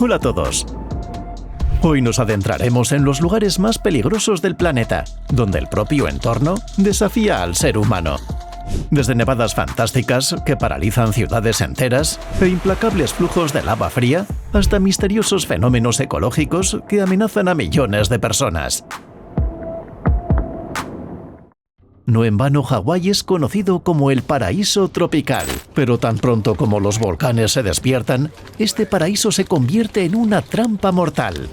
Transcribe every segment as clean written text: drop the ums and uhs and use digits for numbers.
Hola a todos. Hoy nos adentraremos en los lugares más peligrosos del planeta, donde el propio entorno desafía al ser humano. Desde nevadas fantásticas que paralizan ciudades enteras e implacables flujos de lava fría, hasta misteriosos fenómenos ecológicos que amenazan a millones de personas. No en vano, Hawái es conocido como el paraíso tropical, pero tan pronto como los volcanes se despiertan, este paraíso se convierte en una trampa mortal.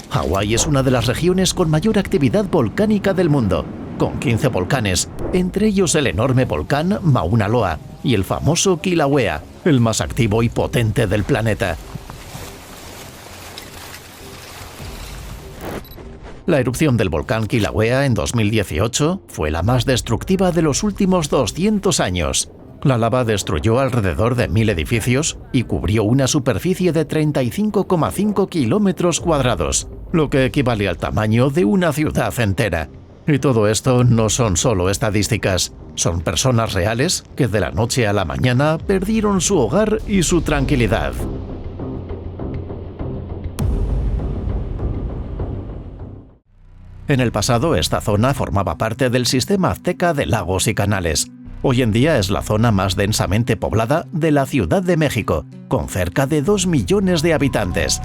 Hawái es una de las regiones con mayor actividad volcánica del mundo, con 15 volcanes, entre ellos el enorme volcán Mauna Loa y el famoso Kilauea, el más activo y potente del planeta. La erupción del volcán Kilauea en 2018 fue la más destructiva de los últimos 200 años. La lava destruyó alrededor de 1000 edificios y cubrió una superficie de 35,5 kilómetros cuadrados, lo que equivale al tamaño de una ciudad entera. Y todo esto no son solo estadísticas, son personas reales que de la noche a la mañana perdieron su hogar y su tranquilidad. En el pasado, esta zona formaba parte del sistema azteca de lagos y canales. Hoy en día es la zona más densamente poblada de la Ciudad de México, con cerca de 2 millones de habitantes.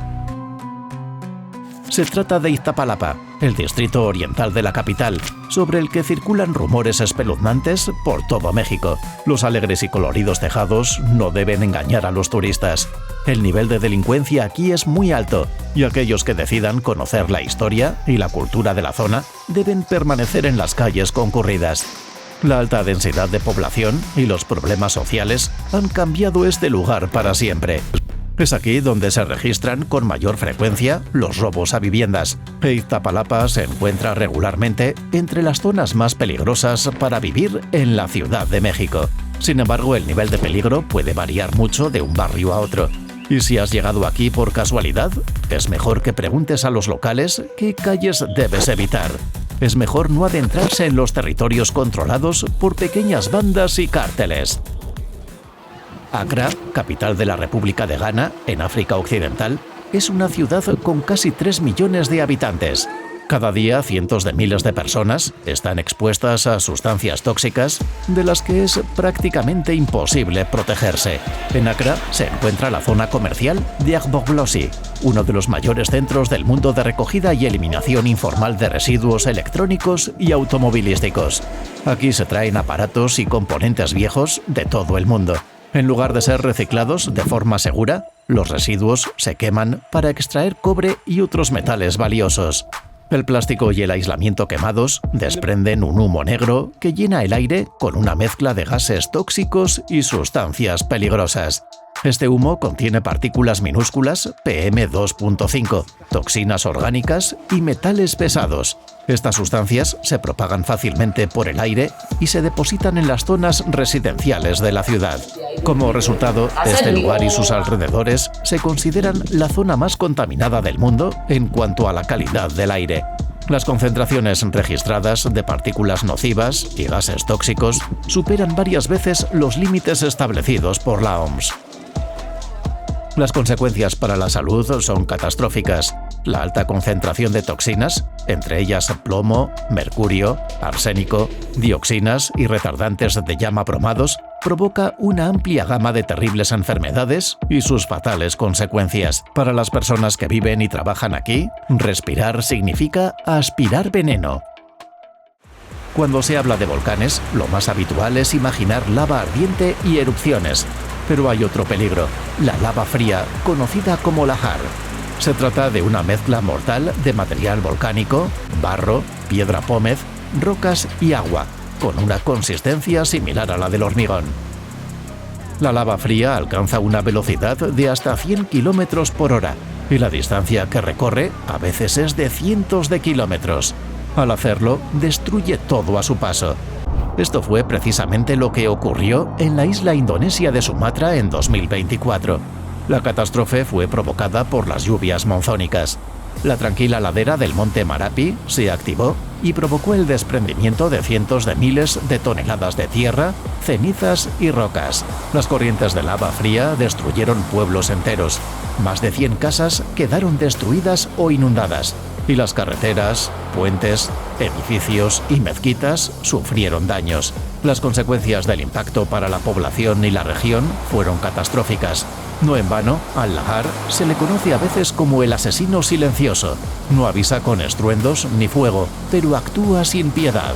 Se trata de Iztapalapa, el distrito oriental de la capital, sobre el que circulan rumores espeluznantes por todo México. Los alegres y coloridos tejados no deben engañar a los turistas. El nivel de delincuencia aquí es muy alto, y aquellos que decidan conocer la historia y la cultura de la zona deben permanecer en las calles concurridas. La alta densidad de población y los problemas sociales han cambiado este lugar para siempre. Es aquí donde se registran con mayor frecuencia los robos a viviendas. Iztapalapa se encuentra regularmente entre las zonas más peligrosas para vivir en la Ciudad de México. Sin embargo, el nivel de peligro puede variar mucho de un barrio a otro. Y si has llegado aquí por casualidad, es mejor que preguntes a los locales qué calles debes evitar. Es mejor no adentrarse en los territorios controlados por pequeñas bandas y cárteles. Accra, capital de la República de Ghana, en África Occidental, es una ciudad con casi 3 millones de habitantes. Cada día, cientos de miles de personas están expuestas a sustancias tóxicas de las que es prácticamente imposible protegerse. En Accra se encuentra la zona comercial de Agbogblosi, uno de los mayores centros del mundo de recogida y eliminación informal de residuos electrónicos y automovilísticos. Aquí se traen aparatos y componentes viejos de todo el mundo. En lugar de ser reciclados de forma segura, los residuos se queman para extraer cobre y otros metales valiosos. El plástico y el aislamiento quemados desprenden un humo negro que llena el aire con una mezcla de gases tóxicos y sustancias peligrosas. Este humo contiene partículas minúsculas PM2.5, toxinas orgánicas y metales pesados. Estas sustancias se propagan fácilmente por el aire y se depositan en las zonas residenciales de la ciudad. Como resultado, este lugar y sus alrededores se consideran la zona más contaminada del mundo en cuanto a la calidad del aire. Las concentraciones registradas de partículas nocivas y gases tóxicos superan varias veces los límites establecidos por la OMS. Las consecuencias para la salud son catastróficas. La alta concentración de toxinas, entre ellas plomo, mercurio, arsénico, dioxinas y retardantes de llama bromados, provoca una amplia gama de terribles enfermedades y sus fatales consecuencias. Para las personas que viven y trabajan aquí, respirar significa aspirar veneno. Cuando se habla de volcanes, lo más habitual es imaginar lava ardiente y erupciones. Pero hay otro peligro, la lava fría, conocida como lahar. Se trata de una mezcla mortal de material volcánico, barro, piedra pómez, rocas y agua, con una consistencia similar a la del hormigón. La lava fría alcanza una velocidad de hasta 100 kilómetros por hora y la distancia que recorre a veces es de cientos de kilómetros. Al hacerlo, destruye todo a su paso. Esto fue precisamente lo que ocurrió en la isla indonesia de Sumatra en 2024. La catástrofe fue provocada por las lluvias monzónicas. La tranquila ladera del monte Marapi se activó y provocó el desprendimiento de cientos de miles de toneladas de tierra, cenizas y rocas. Las corrientes de lava fría destruyeron pueblos enteros. Más de 100 casas quedaron destruidas o inundadas, y las carreteras, puentes, edificios y mezquitas sufrieron daños. Las consecuencias del impacto para la población y la región fueron catastróficas. No en vano, al-Lahar se le conoce a veces como el asesino silencioso. No avisa con estruendos ni fuego, pero actúa sin piedad.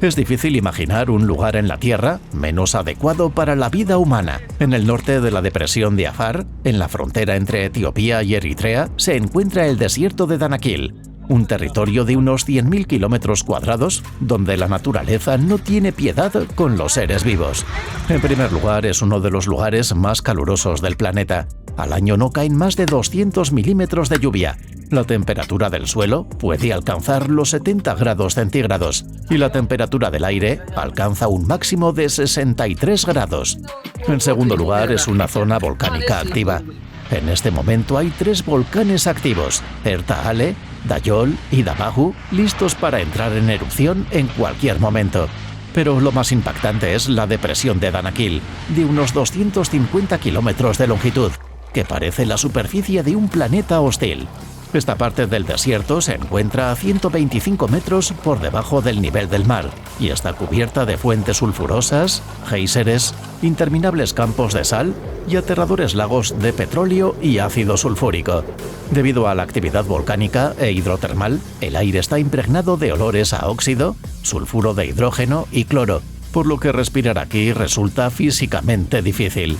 Es difícil imaginar un lugar en la Tierra menos adecuado para la vida humana. En el norte de la depresión de Afar, en la frontera entre Etiopía y Eritrea, se encuentra el desierto de Danakil, un territorio de unos 100.000 kilómetros cuadrados, donde la naturaleza no tiene piedad con los seres vivos. En primer lugar, es uno de los lugares más calurosos del planeta. Al año no caen más de 200 milímetros de lluvia. La temperatura del suelo puede alcanzar los 70 grados centígrados y la temperatura del aire alcanza un máximo de 63 grados. En segundo lugar, es una zona volcánica activa. En este momento hay 3 volcanes activos, Erta Ale, Dayol y Damahu, listos para entrar en erupción en cualquier momento. Pero lo más impactante es la depresión de Danakil, de unos 250 kilómetros de longitud, que parece la superficie de un planeta hostil. Esta parte del desierto se encuentra a 125 metros por debajo del nivel del mar y está cubierta de fuentes sulfurosas, géiseres, interminables campos de sal y aterradores lagos de petróleo y ácido sulfúrico. Debido a la actividad volcánica e hidrotermal, el aire está impregnado de olores a óxido, sulfuro de hidrógeno y cloro, por lo que respirar aquí resulta físicamente difícil.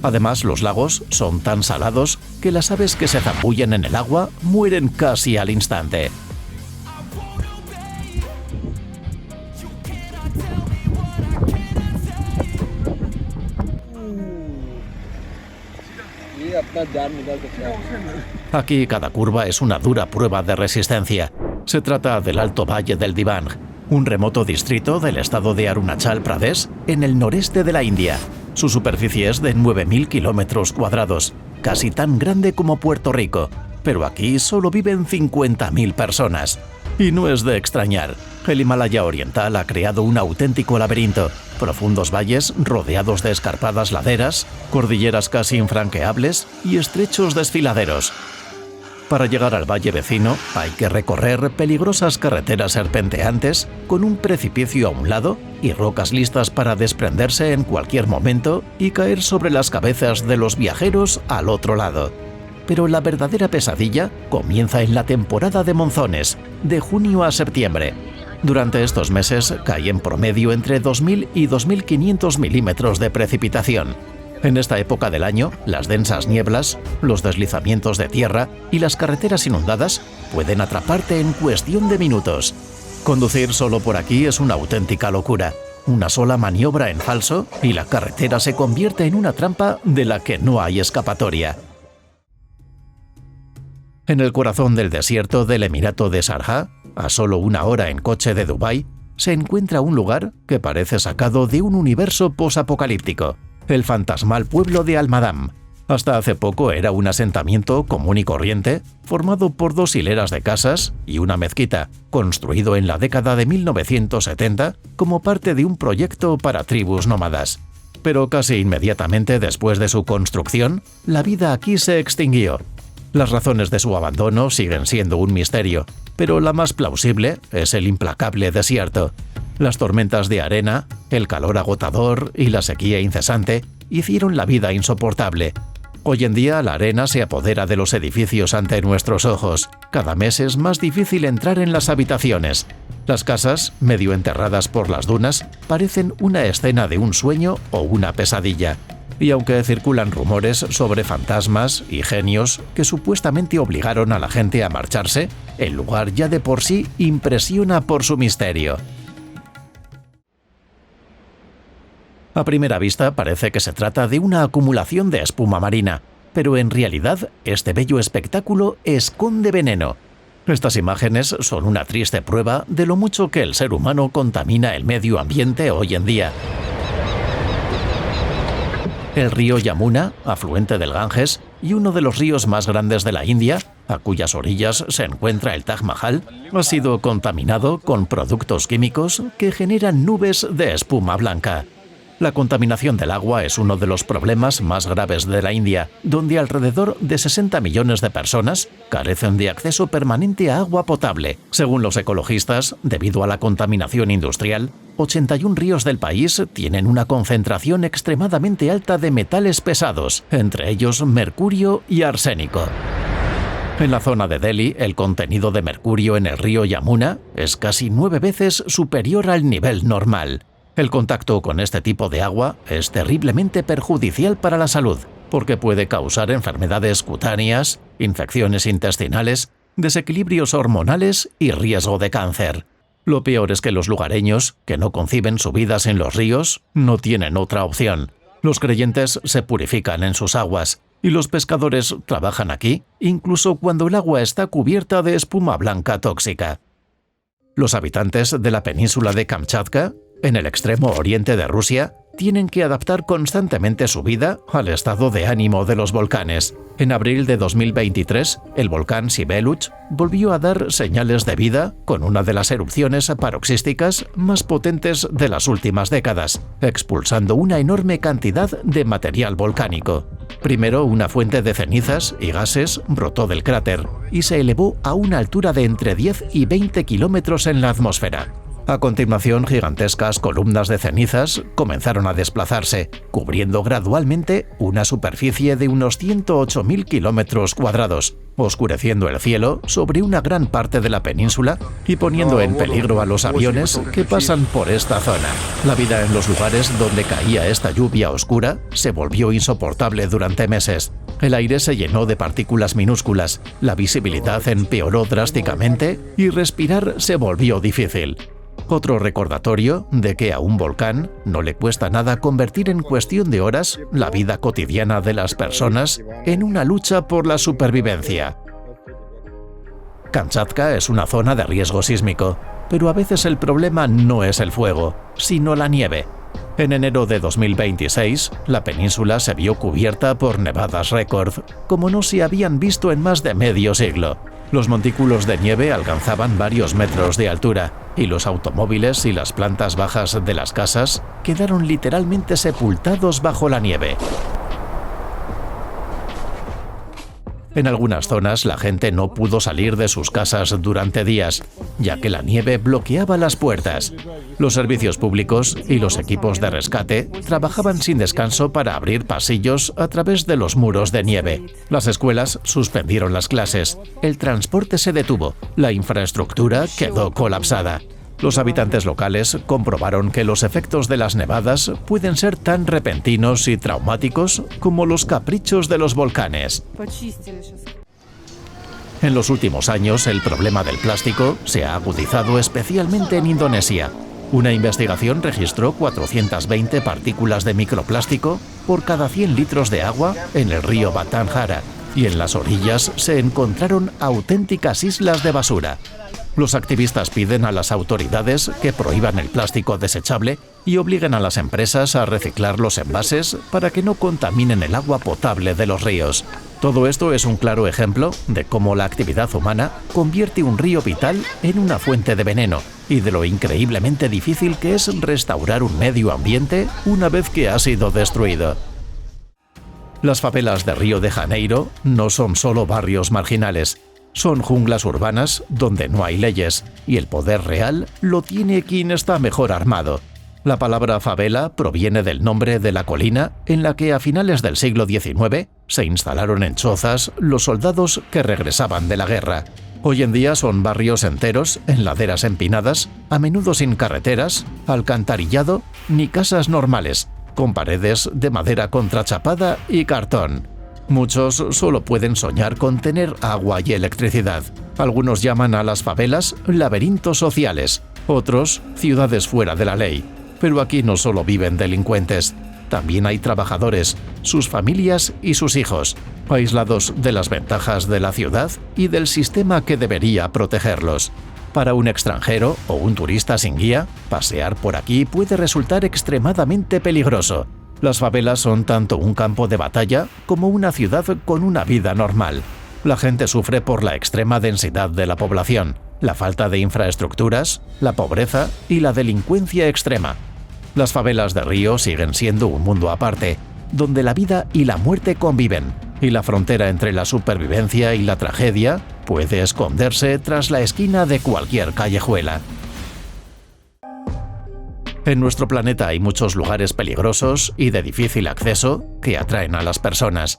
Además, los lagos son tan salados que las aves que se zambullen en el agua mueren casi al instante. Aquí cada curva es una dura prueba de resistencia. Se trata del Alto Valle del Dibang, un remoto distrito del estado de Arunachal Pradesh en el noreste de la India. Su superficie es de 9.000 kilómetros cuadrados, casi tan grande como Puerto Rico, pero aquí solo viven 50.000 personas. Y no es de extrañar, el Himalaya Oriental ha creado un auténtico laberinto, profundos valles rodeados de escarpadas laderas, cordilleras casi infranqueables y estrechos desfiladeros. Para llegar al valle vecino hay que recorrer peligrosas carreteras serpenteantes con un precipicio a un lado y rocas listas para desprenderse en cualquier momento y caer sobre las cabezas de los viajeros al otro lado. Pero la verdadera pesadilla comienza en la temporada de monzones, de junio a septiembre. Durante estos meses cae en promedio entre 2.000 y 2.500 milímetros de precipitación. En esta época del año, las densas nieblas, los deslizamientos de tierra y las carreteras inundadas pueden atraparte en cuestión de minutos. Conducir solo por aquí es una auténtica locura. Una sola maniobra en falso y la carretera se convierte en una trampa de la que no hay escapatoria. En el corazón del desierto del Emirato de Sharjah, a solo 1 hora en coche de Dubái, se encuentra un lugar que parece sacado de un universo posapocalíptico. El fantasmal pueblo de Al-Madam. Hasta hace poco era un asentamiento común y corriente, formado por 2 hileras de casas y una mezquita, construido en la década de 1970 como parte de un proyecto para tribus nómadas. Pero casi inmediatamente después de su construcción, la vida aquí se extinguió. Las razones de su abandono siguen siendo un misterio, pero la más plausible es el implacable desierto. Las tormentas de arena, el calor agotador y la sequía incesante hicieron la vida insoportable. Hoy en día la arena se apodera de los edificios ante nuestros ojos. Cada mes es más difícil entrar en las habitaciones. Las casas, medio enterradas por las dunas, parecen una escena de un sueño o una pesadilla. Y aunque circulan rumores sobre fantasmas y genios que supuestamente obligaron a la gente a marcharse, el lugar ya de por sí impresiona por su misterio. A primera vista parece que se trata de una acumulación de espuma marina, pero en realidad este bello espectáculo esconde veneno. Estas imágenes son una triste prueba de lo mucho que el ser humano contamina el medio ambiente hoy en día. El río Yamuna, afluente del Ganges y uno de los ríos más grandes de la India, a cuyas orillas se encuentra el Taj Mahal, ha sido contaminado con productos químicos que generan nubes de espuma blanca. La contaminación del agua es uno de los problemas más graves de la India, donde alrededor de 60 millones de personas carecen de acceso permanente a agua potable. Según los ecologistas, debido a la contaminación industrial, 81 ríos del país tienen una concentración extremadamente alta de metales pesados, entre ellos mercurio y arsénico. En la zona de Delhi, el contenido de mercurio en el río Yamuna es casi 9 veces superior al nivel normal. El contacto con este tipo de agua es terriblemente perjudicial para la salud, porque puede causar enfermedades cutáneas, infecciones intestinales, desequilibrios hormonales y riesgo de cáncer. Lo peor es que los lugareños, que no conciben su vida sin los ríos, no tienen otra opción. Los creyentes se purifican en sus aguas, y los pescadores trabajan aquí, incluso cuando el agua está cubierta de espuma blanca tóxica. Los habitantes de la península de Kamchatka, en el extremo oriente de Rusia, tienen que adaptar constantemente su vida al estado de ánimo de los volcanes. En abril de 2023, el volcán Sibeluch volvió a dar señales de vida con una de las erupciones paroxísticas más potentes de las últimas décadas, expulsando una enorme cantidad de material volcánico. Primero, una fuente de cenizas y gases brotó del cráter y se elevó a una altura de entre 10 y 20 kilómetros en la atmósfera. A continuación, gigantescas columnas de cenizas comenzaron a desplazarse, cubriendo gradualmente una superficie de unos 108.000 kilómetros cuadrados, oscureciendo el cielo sobre una gran parte de la península y poniendo en peligro a los aviones que pasan por esta zona. La vida en los lugares donde caía esta lluvia oscura se volvió insoportable durante meses. El aire se llenó de partículas minúsculas, la visibilidad empeoró drásticamente y respirar se volvió difícil. Otro recordatorio de que a un volcán no le cuesta nada convertir en cuestión de horas la vida cotidiana de las personas en una lucha por la supervivencia. Kamchatka es una zona de riesgo sísmico, pero a veces el problema no es el fuego, sino la nieve. En enero de 2026, la península se vio cubierta por nevadas récord, como no se habían visto en más de medio siglo. Los montículos de nieve alcanzaban varios metros de altura, y los automóviles y las plantas bajas de las casas quedaron literalmente sepultados bajo la nieve. En algunas zonas la gente no pudo salir de sus casas durante días, ya que la nieve bloqueaba las puertas. Los servicios públicos y los equipos de rescate trabajaban sin descanso para abrir pasillos a través de los muros de nieve. Las escuelas suspendieron las clases, el transporte se detuvo, la infraestructura quedó colapsada. Los habitantes locales comprobaron que los efectos de las nevadas pueden ser tan repentinos y traumáticos como los caprichos de los volcanes. En los últimos años, el problema del plástico se ha agudizado especialmente en Indonesia. Una investigación registró 420 partículas de microplástico por cada 100 litros de agua en el río Batanghara, y en las orillas se encontraron auténticas islas de basura. Los activistas piden a las autoridades que prohíban el plástico desechable y obliguen a las empresas a reciclar los envases para que no contaminen el agua potable de los ríos. Todo esto es un claro ejemplo de cómo la actividad humana convierte un río vital en una fuente de veneno y de lo increíblemente difícil que es restaurar un medio ambiente una vez que ha sido destruido. Las favelas de Río de Janeiro no son solo barrios marginales. Son junglas urbanas donde no hay leyes, y el poder real lo tiene quien está mejor armado. La palabra favela proviene del nombre de la colina en la que a finales del siglo XIX se instalaron en chozas los soldados que regresaban de la guerra. Hoy en día son barrios enteros en laderas empinadas, a menudo sin carreteras, alcantarillado ni casas normales, con paredes de madera contrachapada y cartón. Muchos solo pueden soñar con tener agua y electricidad. Algunos llaman a las favelas laberintos sociales, otros ciudades fuera de la ley. Pero aquí no solo viven delincuentes, también hay trabajadores, sus familias y sus hijos, aislados de las ventajas de la ciudad y del sistema que debería protegerlos. Para un extranjero o un turista sin guía, pasear por aquí puede resultar extremadamente peligroso. Las favelas son tanto un campo de batalla como una ciudad con una vida normal. La gente sufre por la extrema densidad de la población, la falta de infraestructuras, la pobreza y la delincuencia extrema. Las favelas de Río siguen siendo un mundo aparte, donde la vida y la muerte conviven, y la frontera entre la supervivencia y la tragedia puede esconderse tras la esquina de cualquier callejuela. En nuestro planeta hay muchos lugares peligrosos y de difícil acceso que atraen a las personas.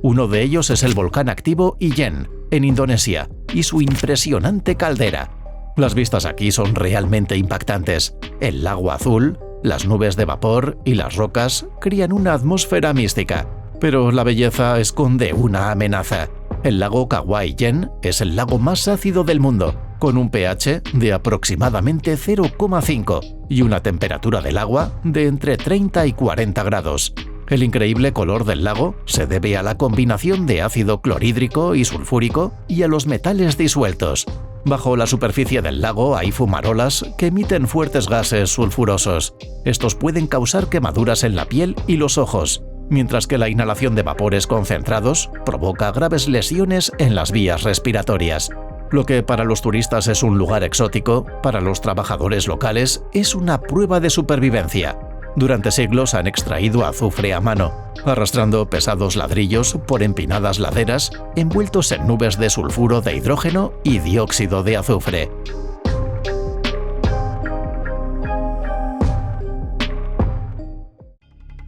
Uno de ellos es el volcán activo Ijen, en Indonesia, y su impresionante caldera. Las vistas aquí son realmente impactantes. El lago azul, las nubes de vapor y las rocas crean una atmósfera mística. Pero la belleza esconde una amenaza. El lago Kawah Ijen es el lago más ácido del mundo, con un pH de aproximadamente 0,5 y una temperatura del agua de entre 30 y 40 grados. El increíble color del lago se debe a la combinación de ácido clorhídrico y sulfúrico y a los metales disueltos. Bajo la superficie del lago hay fumarolas que emiten fuertes gases sulfurosos. Estos pueden causar quemaduras en la piel y los ojos, mientras que la inhalación de vapores concentrados provoca graves lesiones en las vías respiratorias. Lo que para los turistas es un lugar exótico, para los trabajadores locales es una prueba de supervivencia. Durante siglos han extraído azufre a mano, arrastrando pesados ladrillos por empinadas laderas envueltos en nubes de sulfuro de hidrógeno y dióxido de azufre.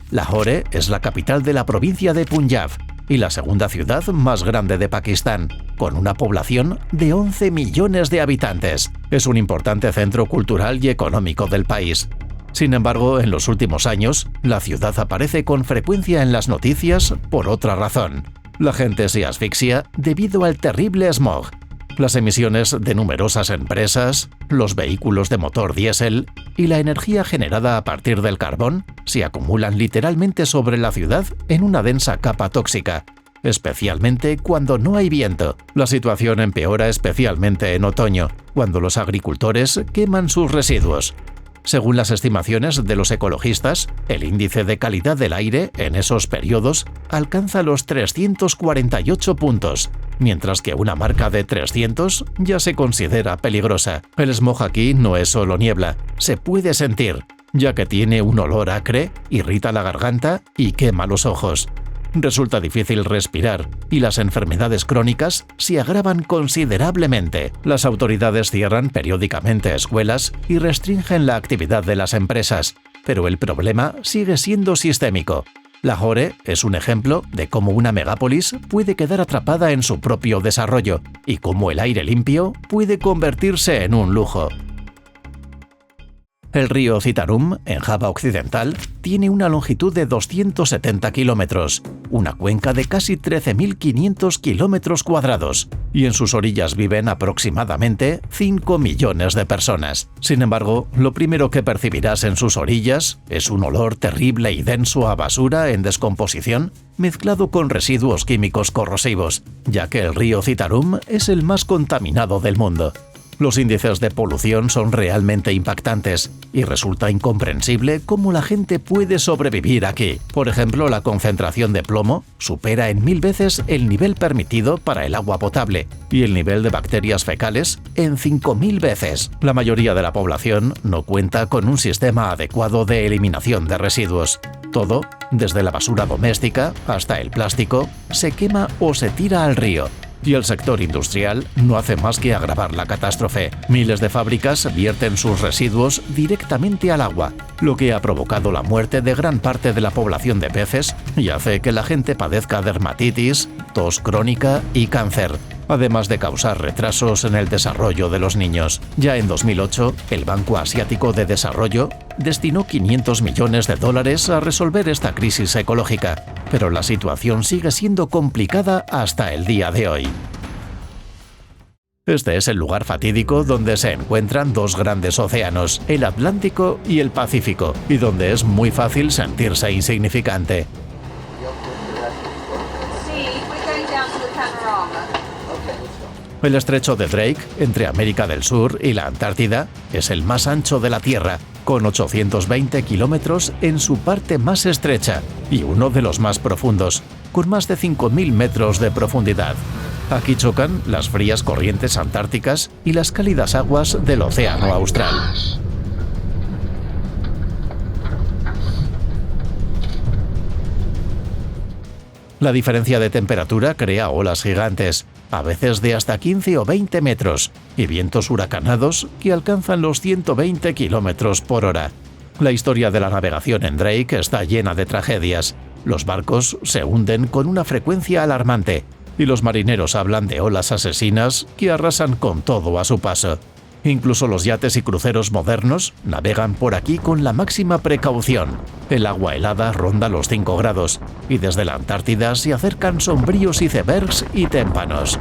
Lahore es la capital de la provincia de Punjab y la segunda ciudad más grande de Pakistán, con una población de 11 millones de habitantes. Es un importante centro cultural y económico del país. Sin embargo, en los últimos años, la ciudad aparece con frecuencia en las noticias por otra razón. La gente se asfixia debido al terrible smog. Las emisiones de numerosas empresas, los vehículos de motor diésel y la energía generada a partir del carbón se acumulan literalmente sobre la ciudad en una densa capa tóxica, especialmente cuando no hay viento. La situación empeora especialmente en otoño, cuando los agricultores queman sus residuos. Según las estimaciones de los ecologistas, el índice de calidad del aire en esos periodos alcanza los 348 puntos, mientras que una marca de 300 ya se considera peligrosa. El smog aquí no es solo niebla, se puede sentir, ya que tiene un olor acre, irrita la garganta y quema los ojos. Resulta difícil respirar y las enfermedades crónicas se agravan considerablemente. Las autoridades cierran periódicamente escuelas y restringen la actividad de las empresas, pero el problema sigue siendo sistémico. Lahore es un ejemplo de cómo una megápolis puede quedar atrapada en su propio desarrollo y cómo el aire limpio puede convertirse en un lujo. El río Citarum, en Java Occidental, tiene una longitud de 270 kilómetros, una cuenca de casi 13.500 kilómetros cuadrados, y en sus orillas viven aproximadamente 5 millones de personas. Sin embargo, lo primero que percibirás en sus orillas es un olor terrible y denso a basura en descomposición, mezclado con residuos químicos corrosivos, ya que el río Citarum es el más contaminado del mundo. Los índices de polución son realmente impactantes y resulta incomprensible cómo la gente puede sobrevivir aquí. Por ejemplo, la concentración de plomo supera en 1000 veces el nivel permitido para el agua potable y el nivel de bacterias fecales en 5000 veces. La mayoría de la población no cuenta con un sistema adecuado de eliminación de residuos. Todo, desde la basura doméstica hasta el plástico, se quema o se tira al río. Y el sector industrial no hace más que agravar la catástrofe. Miles de fábricas vierten sus residuos directamente al agua, lo que ha provocado la muerte de gran parte de la población de peces y hace que la gente padezca dermatitis, tos crónica y cáncer, además de causar retrasos en el desarrollo de los niños. Ya en 2008, el Banco Asiático de Desarrollo destinó $500 millones a resolver esta crisis ecológica, pero la situación sigue siendo complicada hasta el día de hoy. Este es el lugar fatídico donde se encuentran dos grandes océanos, el Atlántico y el Pacífico, y donde es muy fácil sentirse insignificante. El estrecho de Drake, entre América del Sur y la Antártida, es el más ancho de la Tierra, con 820 kilómetros en su parte más estrecha y uno de los más profundos, con más de 5.000 metros de profundidad. Aquí chocan las frías corrientes antárticas y las cálidas aguas del Océano Austral. La diferencia de temperatura crea olas gigantes, a veces de hasta 15 o 20 metros, y vientos huracanados que alcanzan los 120 kilómetros por hora. La historia de la navegación en Drake está llena de tragedias. Los barcos se hunden con una frecuencia alarmante, y los marineros hablan de olas asesinas que arrasan con todo a su paso. Incluso los yates y cruceros modernos navegan por aquí con la máxima precaución. El agua helada ronda los 5 grados y desde la Antártida se acercan sombríos icebergs y témpanos.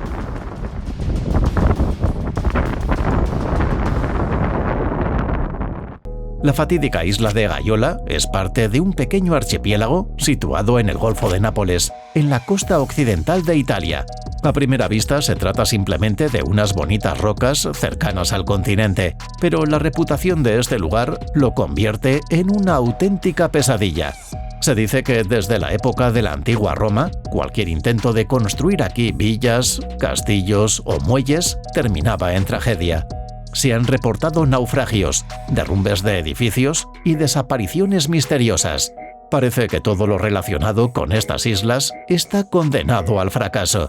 La fatídica isla de Gayola es parte de un pequeño archipiélago situado en el Golfo de Nápoles, en la costa occidental de Italia. A primera vista se trata simplemente de unas bonitas rocas cercanas al continente, pero la reputación de este lugar lo convierte en una auténtica pesadilla. Se dice que desde la época de la antigua Roma, cualquier intento de construir aquí villas, castillos o muelles terminaba en tragedia. Se han reportado naufragios, derrumbes de edificios y desapariciones misteriosas. Parece que todo lo relacionado con estas islas está condenado al fracaso.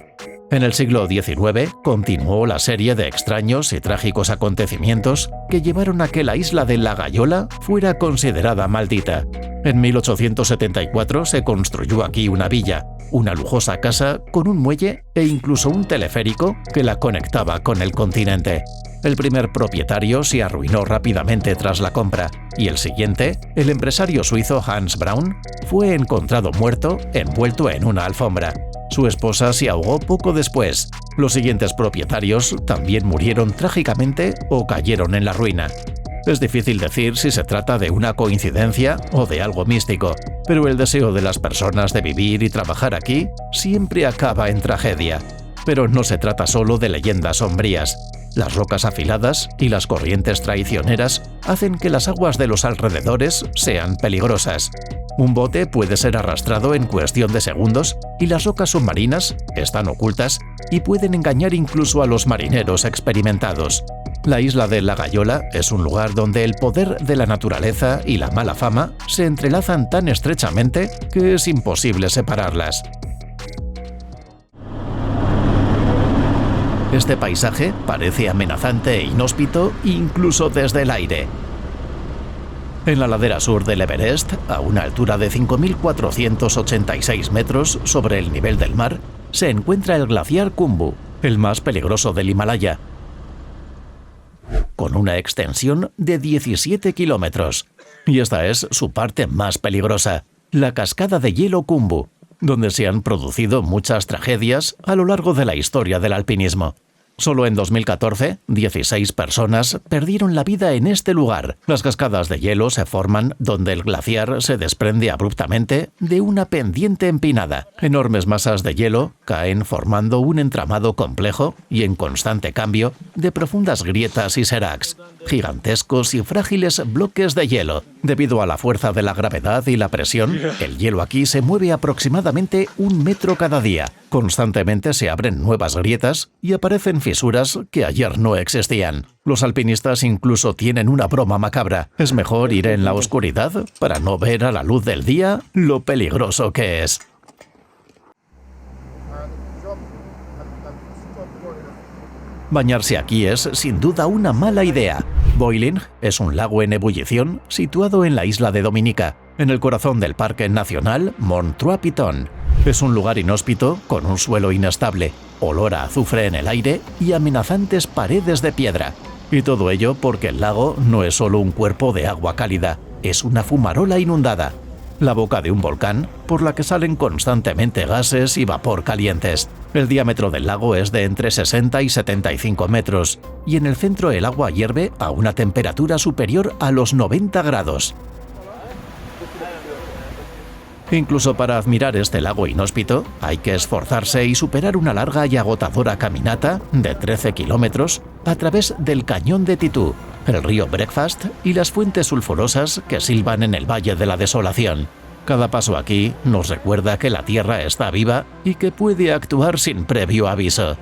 En el siglo XIX continuó la serie de extraños y trágicos acontecimientos que llevaron a que la isla de La Gayola fuera considerada maldita. En 1874 se construyó aquí una villa, una lujosa casa con un muelle e incluso un teleférico que la conectaba con el continente. El primer propietario se arruinó rápidamente tras la compra y el siguiente, el empresario suizo Hans Braun, fue encontrado muerto envuelto en una alfombra. Su esposa se ahogó poco después. Los siguientes propietarios también murieron trágicamente o cayeron en la ruina. Es difícil decir si se trata de una coincidencia o de algo místico, pero el deseo de las personas de vivir y trabajar aquí siempre acaba en tragedia. Pero no se trata solo de leyendas sombrías. Las rocas afiladas y las corrientes traicioneras hacen que las aguas de los alrededores sean peligrosas. Un bote puede ser arrastrado en cuestión de segundos y las rocas submarinas están ocultas y pueden engañar incluso a los marineros experimentados. La isla de La Gayola es un lugar donde el poder de la naturaleza y la mala fama se entrelazan tan estrechamente que es imposible separarlas. Este paisaje parece amenazante e inhóspito incluso desde el aire. En la ladera sur del Everest, a una altura de 5.486 metros sobre el nivel del mar, se encuentra el glaciar Khumbu, el más peligroso del Himalaya, con una extensión de 17 kilómetros. Y esta es su parte más peligrosa, la cascada de hielo Khumbu, donde se han producido muchas tragedias a lo largo de la historia del alpinismo. Solo en 2014, 16 personas perdieron la vida en este lugar. Las cascadas de hielo se forman donde el glaciar se desprende abruptamente de una pendiente empinada. Enormes masas de hielo caen formando un entramado complejo y en constante cambio de profundas grietas y seracs, gigantescos y frágiles bloques de hielo. Debido a la fuerza de la gravedad y la presión, el hielo aquí se mueve aproximadamente 1 metro cada día. Constantemente se abren nuevas grietas y aparecen fisuras que ayer no existían. Los alpinistas incluso tienen una broma macabra. Es mejor ir en la oscuridad para no ver a la luz del día lo peligroso que es. Bañarse aquí es, sin duda, una mala idea. Boiling es un lago en ebullición situado en la isla de Dominica, en el corazón del Parque Nacional Mont Trois-Piton. Es un lugar inhóspito con un suelo inestable, olor a azufre en el aire y amenazantes paredes de piedra. Y todo ello porque el lago no es solo un cuerpo de agua cálida, es una fumarola inundada, la boca de un volcán por la que salen constantemente gases y vapor calientes. El diámetro del lago es de entre 60 y 75 metros y en el centro el agua hierve a una temperatura superior a los 90 grados. Incluso para admirar este lago inhóspito, hay que esforzarse y superar una larga y agotadora caminata de 13 kilómetros a través del cañón de Titú, el río Breakfast y las fuentes sulfurosas que silban en el Valle de la Desolación. Cada paso aquí nos recuerda que la Tierra está viva y que puede actuar sin previo aviso.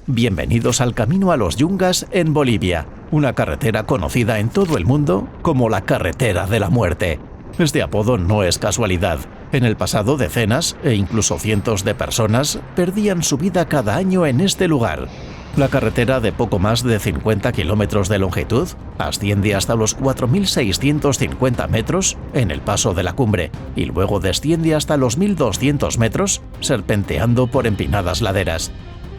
Bienvenidos al Camino a los Yungas en Bolivia, una carretera conocida en todo el mundo como la Carretera de la Muerte. Este apodo no es casualidad. En el pasado, decenas e incluso cientos de personas perdían su vida cada año en este lugar. La carretera, de poco más de 50 kilómetros de longitud, asciende hasta los 4.650 metros en el paso de la cumbre y luego desciende hasta los 1.200 metros, serpenteando por empinadas laderas.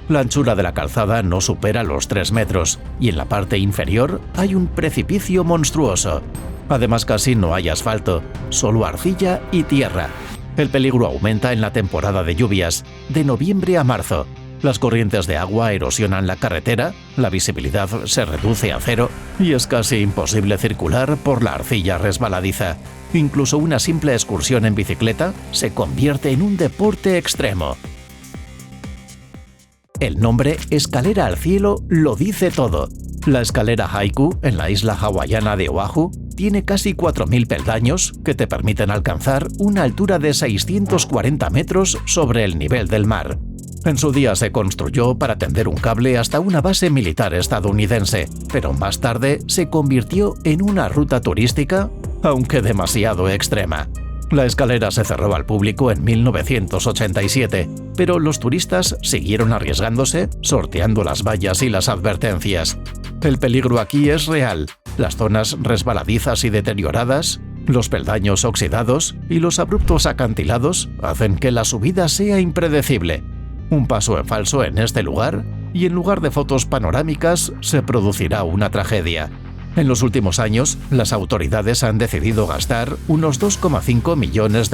La anchura de la calzada no supera los 3 metros y en la parte inferior hay un precipicio monstruoso. Además, casi no hay asfalto, solo arcilla y tierra. El peligro aumenta en la temporada de lluvias, de noviembre a marzo. Las corrientes de agua erosionan la carretera, la visibilidad se reduce a cero y es casi imposible circular por la arcilla resbaladiza. Incluso una simple excursión en bicicleta se convierte en un deporte extremo. El nombre Escalera al Cielo lo dice todo. La escalera Haiku, en la isla hawaiana de Oahu, tiene casi 4.000 peldaños que te permiten alcanzar una altura de 640 metros sobre el nivel del mar. En su día se construyó para tender un cable hasta una base militar estadounidense, pero más tarde se convirtió en una ruta turística, aunque demasiado extrema. La escalera se cerró al público en 1987, pero los turistas siguieron arriesgándose, sorteando las vallas y las advertencias. El peligro aquí es real. Las zonas resbaladizas y deterioradas, los peldaños oxidados y los abruptos acantilados hacen que la subida sea impredecible. Un paso en falso en este lugar y en lugar de fotos panorámicas se producirá una tragedia. En los últimos años, las autoridades han decidido gastar unos $2,5 millones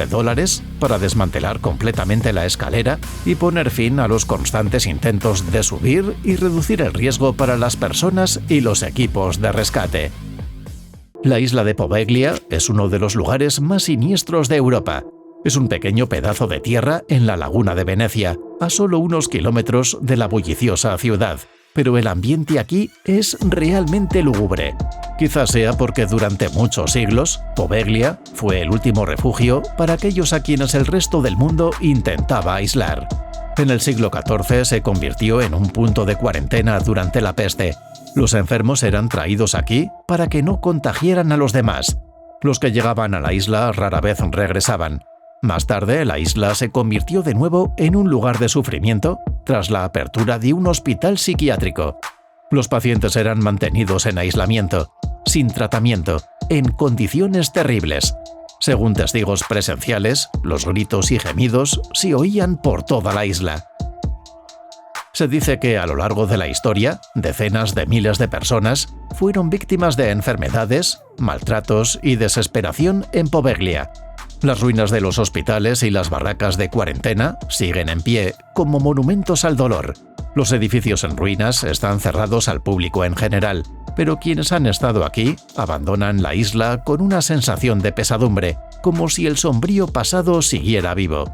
para desmantelar completamente la escalera y poner fin a los constantes intentos de subir y reducir el riesgo para las personas y los equipos de rescate. La isla de Poveglia es uno de los lugares más siniestros de Europa. Es un pequeño pedazo de tierra en la laguna de Venecia, a solo unos kilómetros de la bulliciosa ciudad. Pero el ambiente aquí es realmente lúgubre. Quizás sea porque durante muchos siglos, Poveglia fue el último refugio para aquellos a quienes el resto del mundo intentaba aislar. En el siglo XIV se convirtió en un punto de cuarentena durante la peste. Los enfermos eran traídos aquí para que no contagiaran a los demás. Los que llegaban a la isla rara vez regresaban. Más tarde, la isla se convirtió de nuevo en un lugar de sufrimiento tras la apertura de un hospital psiquiátrico. Los pacientes eran mantenidos en aislamiento, sin tratamiento, en condiciones terribles. Según testigos presenciales, los gritos y gemidos se oían por toda la isla. Se dice que a lo largo de la historia, decenas de miles de personas fueron víctimas de enfermedades, maltratos y desesperación en Poveglia. Las ruinas de los hospitales y las barracas de cuarentena siguen en pie como monumentos al dolor. Los edificios en ruinas están cerrados al público en general, pero quienes han estado aquí abandonan la isla con una sensación de pesadumbre, como si el sombrío pasado siguiera vivo.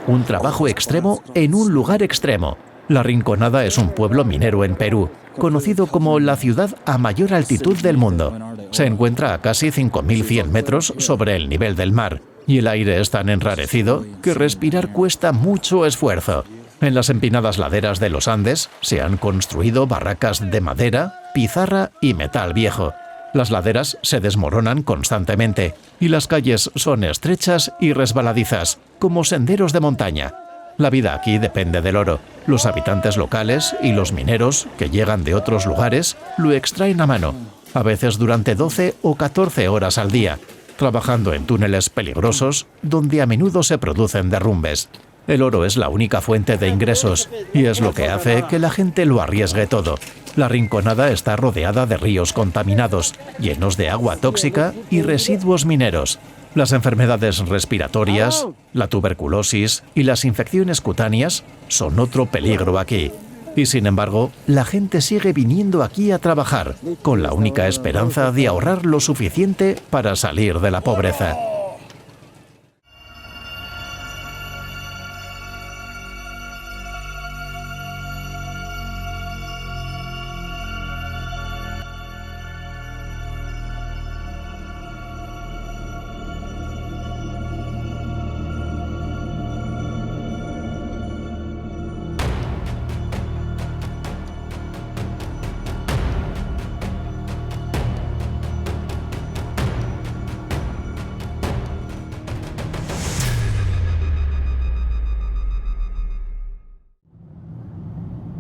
Un trabajo extremo en un lugar extremo. La Rinconada es un pueblo minero en Perú, conocido como la ciudad a mayor altitud del mundo. Se encuentra a casi 5.100 metros sobre el nivel del mar, y el aire es tan enrarecido que respirar cuesta mucho esfuerzo. En las empinadas laderas de los Andes se han construido barracas de madera, pizarra y metal viejo. Las laderas se desmoronan constantemente y las calles son estrechas y resbaladizas, como senderos de montaña. La vida aquí depende del oro. Los habitantes locales y los mineros, que llegan de otros lugares, lo extraen a mano, a veces durante 12 o 14 horas al día, trabajando en túneles peligrosos donde a menudo se producen derrumbes. El oro es la única fuente de ingresos y es lo que hace que la gente lo arriesgue todo. La Rinconada está rodeada de ríos contaminados, llenos de agua tóxica y residuos mineros. Las enfermedades respiratorias, la tuberculosis y las infecciones cutáneas son otro peligro aquí. Y sin embargo, la gente sigue viniendo aquí a trabajar, con la única esperanza de ahorrar lo suficiente para salir de la pobreza.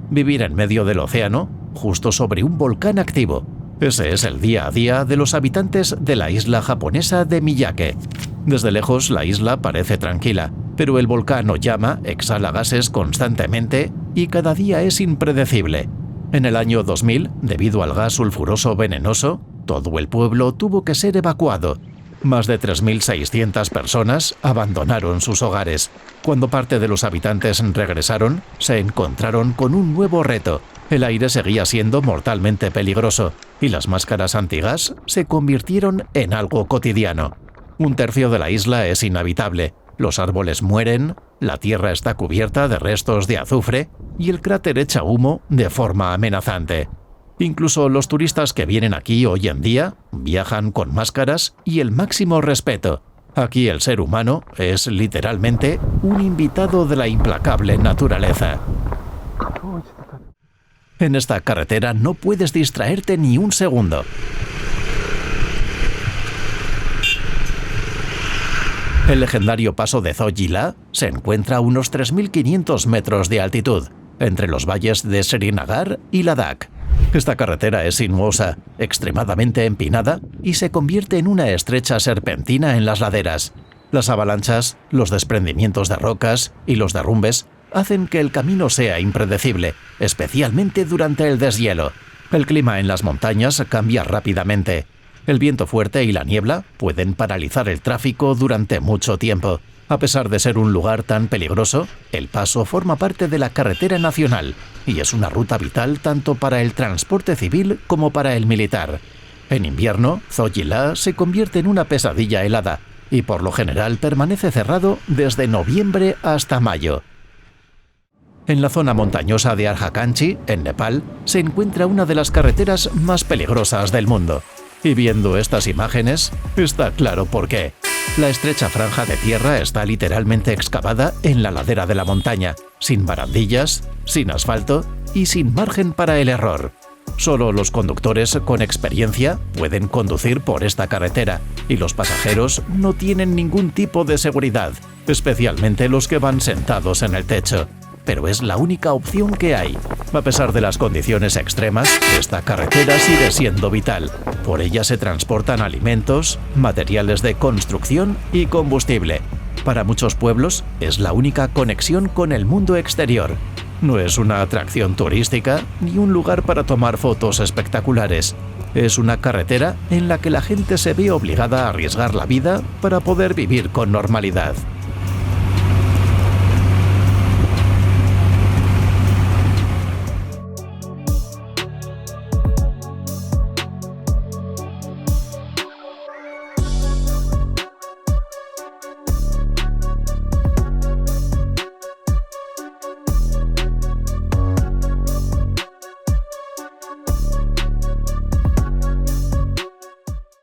vivir en medio del océano, justo sobre un volcán activo. Ese es el día a día de los habitantes de la isla japonesa de Miyake. Desde lejos la isla parece tranquila, pero el volcán Oyama exhala gases constantemente y cada día es impredecible. En el año 2000, debido al gas sulfuroso venenoso, todo el pueblo tuvo que ser evacuado. Más de 3.600 personas abandonaron sus hogares. Cuando parte de los habitantes regresaron, se encontraron con un nuevo reto. El aire seguía siendo mortalmente peligroso y las máscaras antigas se convirtieron en algo cotidiano. Un tercio de la isla es inhabitable, los árboles mueren, la tierra está cubierta de restos de azufre y el cráter echa humo de forma amenazante. Incluso los turistas que vienen aquí hoy en día viajan con máscaras y el máximo respeto. Aquí el ser humano es literalmente un invitado de la implacable naturaleza. En esta carretera no puedes distraerte ni un segundo. El legendario paso de Zoyila se encuentra a unos 3.500 metros de altitud, entre los valles de Srinagar y Ladakh. Esta carretera es sinuosa, extremadamente empinada y se convierte en una estrecha serpentina en las laderas. Las avalanchas, los desprendimientos de rocas y los derrumbes hacen que el camino sea impredecible, especialmente durante el deshielo. El clima en las montañas cambia rápidamente. El viento fuerte y la niebla pueden paralizar el tráfico durante mucho tiempo. A pesar de ser un lugar tan peligroso, el paso forma parte de la carretera nacional y es una ruta vital tanto para el transporte civil como para el militar. En invierno, Zoyila se convierte en una pesadilla helada y por lo general permanece cerrado desde noviembre hasta mayo. En la zona montañosa de Arjakanchi, en Nepal, se encuentra una de las carreteras más peligrosas del mundo. Y viendo estas imágenes, está claro por qué. La estrecha franja de tierra está literalmente excavada en la ladera de la montaña, sin barandillas, sin asfalto y sin margen para el error. Solo los conductores con experiencia pueden conducir por esta carretera y los pasajeros no tienen ningún tipo de seguridad, especialmente los que van sentados en el techo. Pero es la única opción que hay. A pesar de las condiciones extremas, esta carretera sigue siendo vital. Por ella se transportan alimentos, materiales de construcción y combustible. Para muchos pueblos es la única conexión con el mundo exterior. No es una atracción turística ni un lugar para tomar fotos espectaculares. Es una carretera en la que la gente se ve obligada a arriesgar la vida para poder vivir con normalidad.